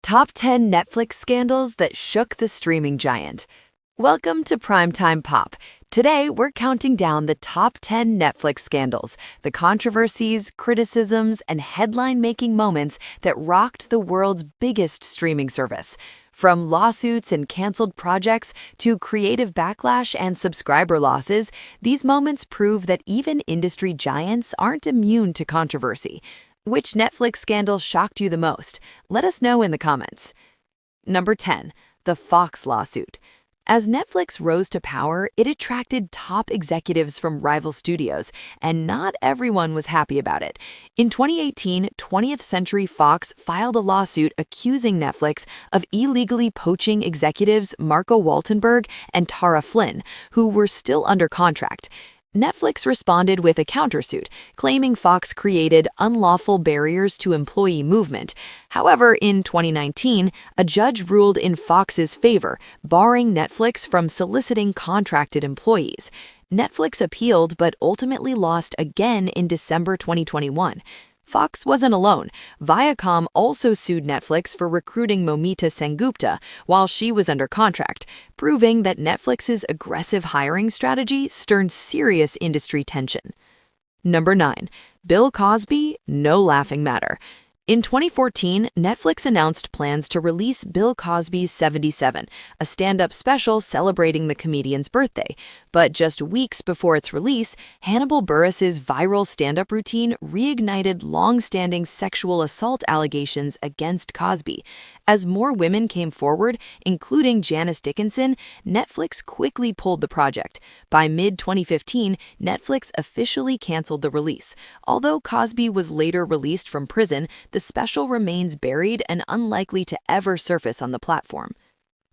Top 10 Netflix scandals that shook the streaming giant. Welcome to Primetime Pop. Today, we're counting down the top 10 Netflix scandals, the controversies, criticisms, and headline-making moments that rocked the world's biggest streaming service. From lawsuits and canceled projects to creative backlash and subscriber losses, these moments prove that even industry giants aren't immune to controversy. Which Netflix scandal shocked you the most? Let us know in the comments. Number 10. The Fox lawsuit. As Netflix rose to power, it attracted top executives from rival studios, and not everyone was happy about it. In 2018, 20th Century Fox filed a lawsuit accusing Netflix of illegally poaching executives Marco Waltenberg and Tara Flynn, who were still under contract. Netflix responded with a countersuit, claiming Fox created unlawful barriers to employee movement. However, in 2019, a judge ruled in Fox's favor, barring Netflix from soliciting contracted employees. Netflix appealed but ultimately lost again in December 2021. Fox wasn't alone. Viacom also sued Netflix for recruiting Momita Sengupta while she was under contract, proving that Netflix's aggressive hiring strategy stirred serious industry tension. Number 9. Bill Cosby, no laughing matter. In 2014, Netflix announced plans to release Bill Cosby's 77, a stand-up special celebrating the comedian's birthday. But just weeks before its release, Hannibal Buress's viral stand-up routine reignited long-standing sexual assault allegations against Cosby. As more women came forward, including Janice Dickinson, Netflix quickly pulled the project. By mid-2015, Netflix officially canceled the release. Although Cosby was later released from prison, the special remains buried and unlikely to ever surface on the platform.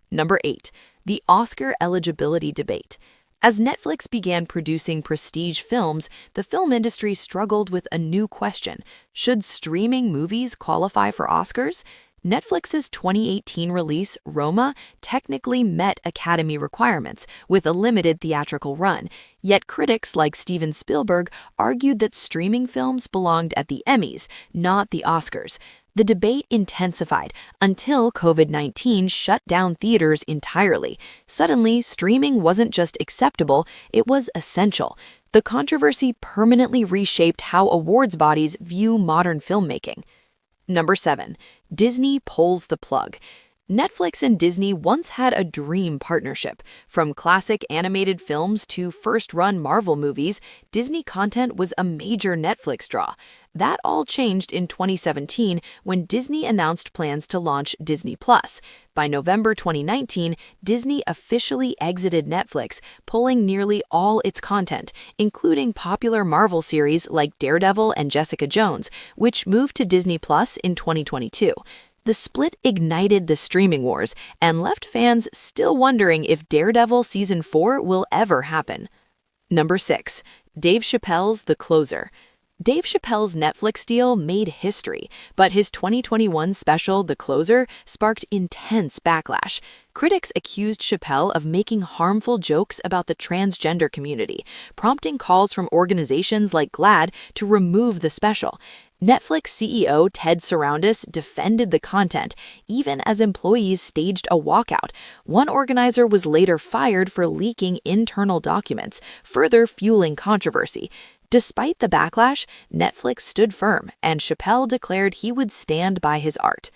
Number 8. The Oscar eligibility debate. As Netflix began producing prestige films, the film industry struggled with a new question. Should streaming movies qualify for Oscars? Netflix's 2018 release, Roma, technically met Academy requirements with a limited theatrical run, yet critics like Steven Spielberg argued that streaming films belonged at the Emmys, not the Oscars. The debate intensified until COVID-19 shut down theaters entirely. Suddenly, streaming wasn't just acceptable, it was essential. The controversy permanently reshaped how awards bodies view modern filmmaking. Number 7. Disney pulls the plug. Netflix and Disney once had a dream partnership. From classic animated films to first-run Marvel movies, Disney content was a major Netflix draw. That all changed in 2017 when Disney announced plans to launch Disney+. By November 2019, Disney officially exited Netflix, pulling nearly all its content, including popular Marvel series like Daredevil and Jessica Jones, which moved to Disney+ in 2022. The split ignited the streaming wars and left fans still wondering if Daredevil Season 4 will ever happen. Number 6. Dave Chappelle's The Closer. Dave Chappelle's Netflix deal made history, but his 2021 special, The Closer, sparked intense backlash. Critics accused Chappelle of making harmful jokes about the transgender community, prompting calls from organizations like GLAAD to remove the special. Netflix CEO Ted Sarandos defended the content, even as employees staged a walkout. One organizer was later fired for leaking internal documents, further fueling controversy. Despite the backlash, Netflix stood firm, and Chappelle declared he would stand by his art.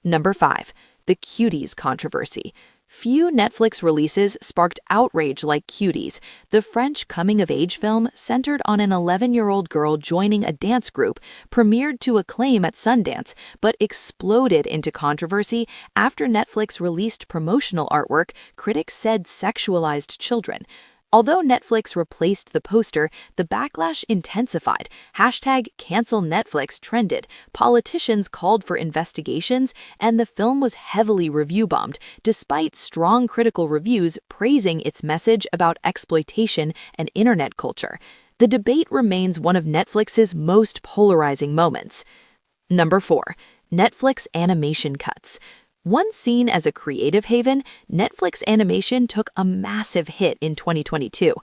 Number 5. The Cuties controversy. Few Netflix releases sparked outrage like Cuties, the French coming-of-age film centered on an 11-year-old girl joining a dance group, premiered to acclaim at Sundance, but exploded into controversy after Netflix released promotional artwork critics said sexualized children. Although Netflix replaced the poster, the backlash intensified. #CancelNetflix trended, politicians called for investigations, and the film was heavily review-bombed, despite strong critical reviews praising its message about exploitation and internet culture. The debate remains one of Netflix's most polarizing moments. Number 4. Netflix animation cuts. Once seen as a creative haven, Netflix animation took a massive hit in 2022.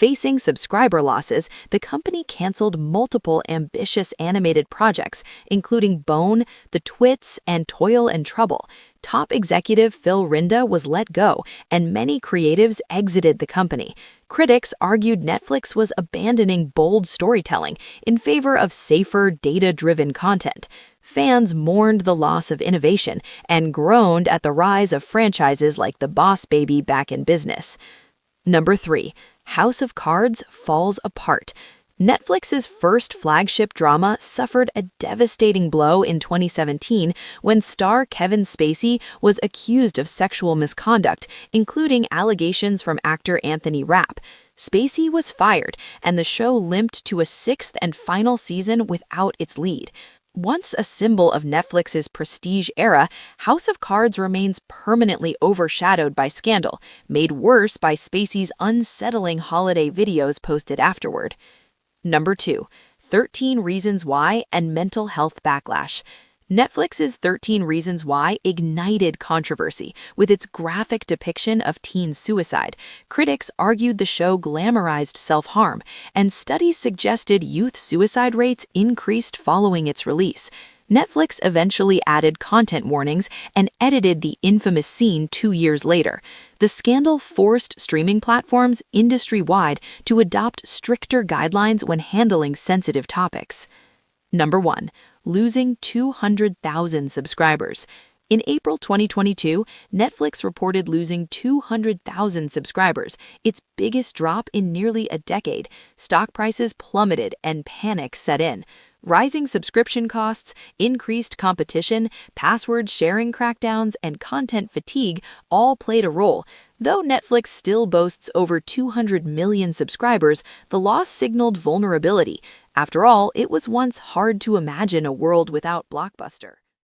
Facing subscriber losses, the company canceled multiple ambitious animated projects, including Bone, The Twits, and Toil and Trouble. Top executive Phil Rinda was let go, and many creatives exited the company. Critics argued Netflix was abandoning bold storytelling in favor of safer, data-driven content. Fans mourned the loss of innovation and groaned at the rise of franchises like The Boss Baby back in business. Number 3. House of Cards falls apart. Netflix's first flagship drama suffered a devastating blow in 2017 when star Kevin Spacey was accused of sexual misconduct, including allegations from actor Anthony Rapp. Spacey was fired, and the show limped to a 6th and final season without its lead. Once a symbol of Netflix's prestige era, House of Cards remains permanently overshadowed by scandal, made worse by Spacey's unsettling holiday videos posted afterward. Number 2. 13 Reasons Why and Mental Health Backlash. Netflix's 13 Reasons Why ignited controversy with its graphic depiction of teen suicide. Critics argued the show glamorized self-harm, and studies suggested youth suicide rates increased following its release. Netflix eventually added content warnings and edited the infamous scene 2 years later. The scandal forced streaming platforms industry-wide to adopt stricter guidelines when handling sensitive topics. Number 1. Losing 200,000 subscribers. In April 2022, Netflix reported losing 200,000 subscribers, its biggest drop in nearly a decade. Stock prices plummeted and panic set in. Rising subscription costs, increased competition, password sharing crackdowns, and content fatigue all played a role. Though Netflix still boasts over 200 million subscribers, the loss signaled vulnerability. After all, it was once hard to imagine a world without Blockbuster.